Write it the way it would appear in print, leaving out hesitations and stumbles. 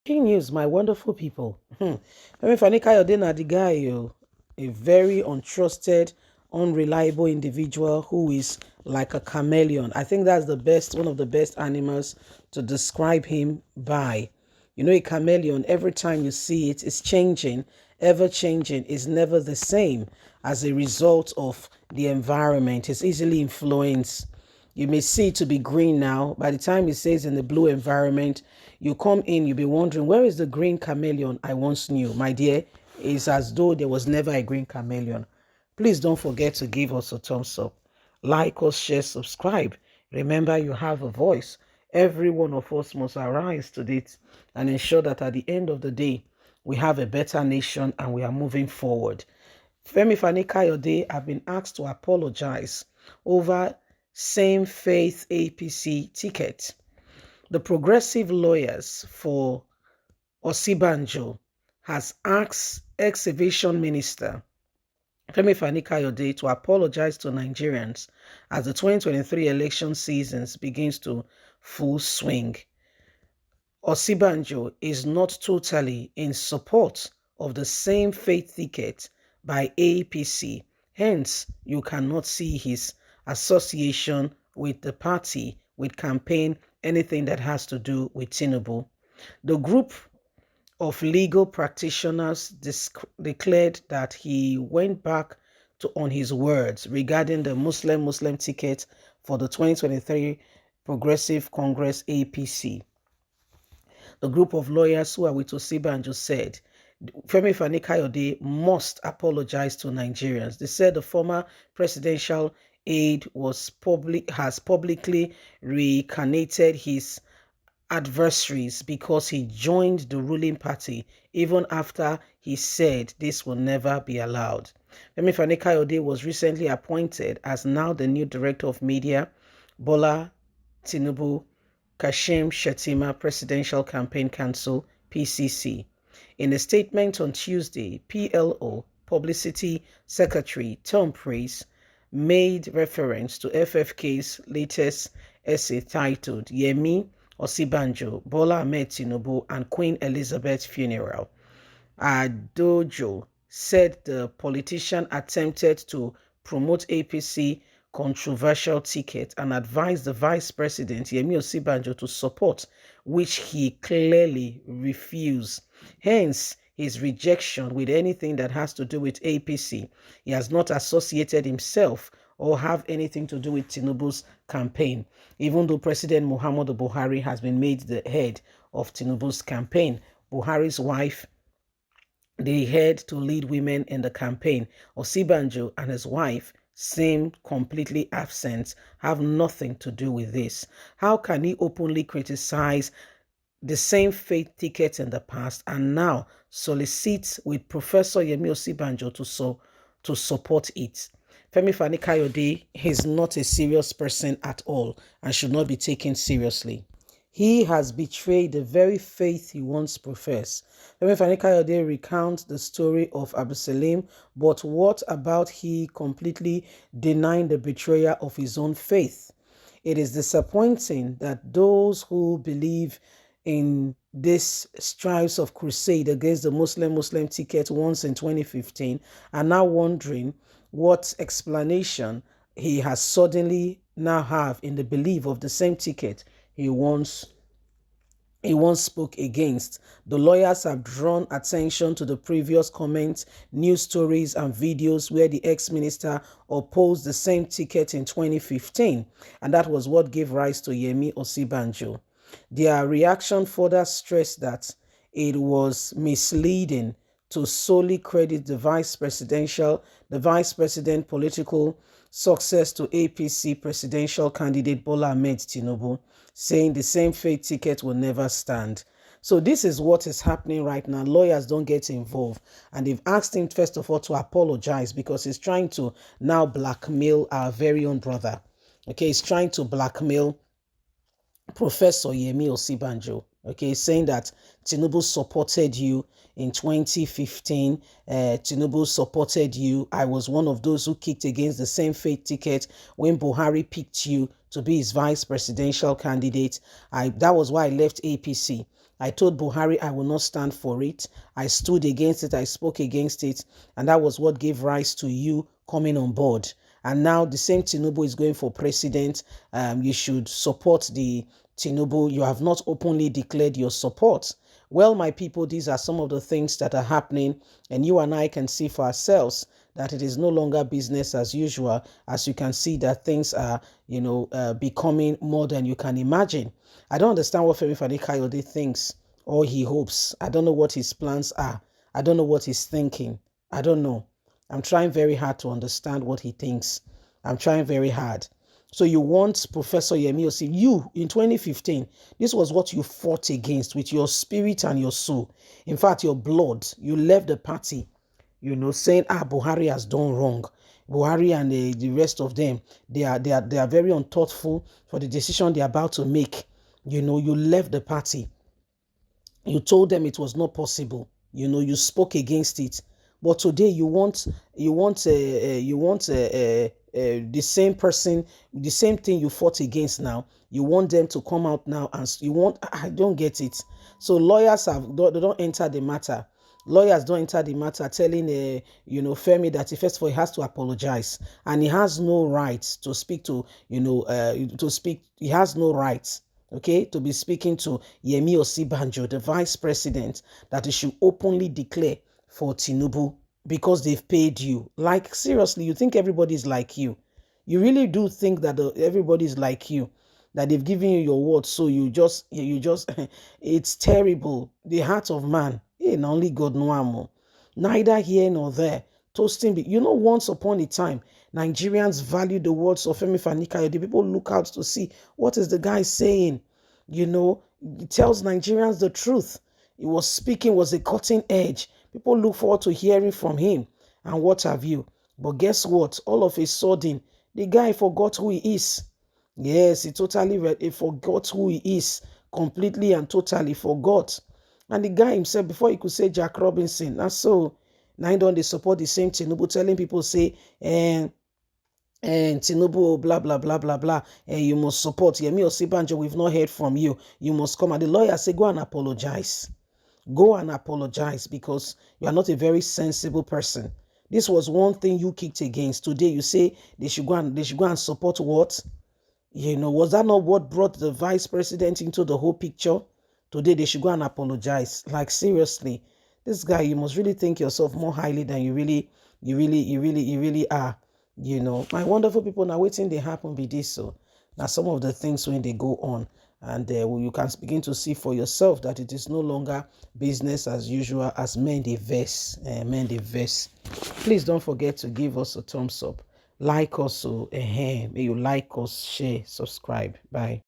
Breaking news, my wonderful people. Femi Fani-Kayode na the guy, a very untrusted, unreliable individual who is like a chameleon. I think that's one of the best animals to describe him by. You know, a chameleon, every time you see it, is changing, ever changing, is never the same as a result of the environment. It's easily influenced. You may see it to be green now. By the time it says in the blue environment, you come in, you'll be wondering, where is the green chameleon I once knew? My dear, it's as though there was never a green chameleon. Please don't forget to give us a thumbs up. Like us, share, subscribe. Remember, you have a voice. Every one of us must arise to it and ensure that at the end of the day, we have a better nation and we are moving forward. Femi Fani-Kayode have been asked to apologize over same faith APC ticket. The progressive lawyers for OSINBAJO has asked ex-aviation minister Femi Fani-Kayode to apologize to Nigerians as the 2023 election season begins to full swing. OSINBAJO is not totally in support of the same faith ticket by APC. Hence, you cannot see his association with the party, with campaign, anything that has to do with TINUBU. The group of legal practitioners declared that he went back on his words regarding the Muslim ticket for the 2023 Progressive Congress APC. The group of lawyers who are with OSINBAJO said Femi Fani-Kayode must apologize to Nigerians. They said the former presidential aide has publicly reincarnated his adversaries because he joined the ruling party even after he said this will never be allowed. Femi Fani-Kayode was recently appointed as now the new director of media, Bola Tinubu Kashim Shettima Presidential Campaign Council, PCC. In a statement on Tuesday, PLO Publicity Secretary Tom Price made reference to FFK's latest essay titled Yemi OSINBAJO, Bola Ahmed Tinubu and Queen Elizabeth's Funeral. Adojo said the politician attempted to promote APC controversial ticket and advised the Vice President Yemi OSINBAJO to support, which he clearly refused. Hence, his rejection with anything that has to do with APC. He has not associated himself or have anything to do with Tinubu's campaign, even though President Muhammadu Buhari has been made the head of Tinubu's campaign. Buhari's wife, the head to lead women in the campaign. OSINBAJO and his wife seem completely absent, have nothing to do with this. How can he openly criticize the same faith ticket in the past and now solicit with Professor Yemi OSINBAJO to support it? Femi Fani-Kayode is not a serious person at all and should not be taken seriously. He has betrayed the very faith he once professed. Femi Fani-Kayode recounts the story of Abdulsalim, but what about he completely denying the betrayal of his own faith? It is disappointing that those who believe in this strives of crusade against the Muslim ticket once in 2015 are now wondering what explanation he has suddenly now have in the belief of the same ticket he once spoke against. The lawyers have drawn attention to the previous comments, news stories, and videos where the ex-minister opposed the same ticket in 2015, and that was what gave rise to Yemi OSINBAJO. Their reaction further stressed that it was misleading to solely credit the vice president political success to APC presidential candidate Bola Ahmed Tinubu, saying the same faith ticket will never stand. So this is what is happening right now. Lawyers don't get involved, and they've asked him first of all to apologize because he's trying to now blackmail our very own brother. Okay, he's trying to blackmail Professor Yemi OSINBAJO, okay, saying that Tinubu supported you in 2015. Tinubu supported you. I was one of those who kicked against the same faith ticket when Buhari picked you to be his vice presidential candidate. That was why I left APC. I told Buhari I will not stand for it. I stood against it. I spoke against it. And that was what gave rise to you coming on board. And now the same Tinubu is going for president. You should support the Tinubu. You have not openly declared your support. Well, my people, these are some of the things that are happening, and you and I can see for ourselves that it is no longer business as usual. As you can see that things are, becoming more than you can imagine. I don't understand what Femi Fani-Kayode thinks or he hopes. I don't know what his plans are. I don't know what he's thinking. I don't know. I'm trying very hard to understand what he thinks. I'm trying very hard. So you want Professor Yemi Osei, you in 2015, this was what you fought against with your spirit and your soul. In fact, your blood, you left the party, saying, Buhari has done wrong. Buhari and the rest of them, they are very unthoughtful for the decision they're about to make. You left the party. You told them it was not possible. You spoke against it. But today you want the same person, the same thing you fought against now. You want them to come out now and I don't get it. So lawyers don't enter the matter. Lawyers don't enter the matter telling Femi that first of all he has to apologize and he has no right to speak to he has no right, okay, to be speaking to Yemi OSINBAJO, the vice president, that he should openly declare for Tinubu because they've paid you. Like, seriously, you think everybody's like you? You really do think that everybody's like you, that they've given you your word, so you just it's terrible. The heart of man, only God knows. Neither here nor there. Toasting, once upon a time, Nigerians value the words of Femi Fani-Kayode. People look out to see what is the guy saying. He tells Nigerians the truth. He was speaking, was a cutting edge. People look forward to hearing from him and what have you. But guess what? All of a sudden, the guy forgot who he is. Yes, he forgot who he is. Completely and totally forgot. And the guy himself, before he could say Jack Robinson, that's so. Now don't they support the same Tinubu, telling people say, and Tinubu, blah, blah, blah, blah, blah. And you must support Yemi OSINBAJO. We've not heard from you. You must come. And the lawyer say, go and apologize. Go and apologize because you are not a very sensible person. This was one thing you kicked against. Today you say they should go and support what? Was that not what brought the vice president into the whole picture? Today they should go and apologize. Like, seriously, this guy, you must really think yourself more highly than you really are. My wonderful people, now waiting they happen be this. So now some of the things when they go on, and you can begin to see for yourself that it is no longer business as usual, as men they verse. Please don't forget to give us a thumbs up, like us, may you like us, share, subscribe. Bye.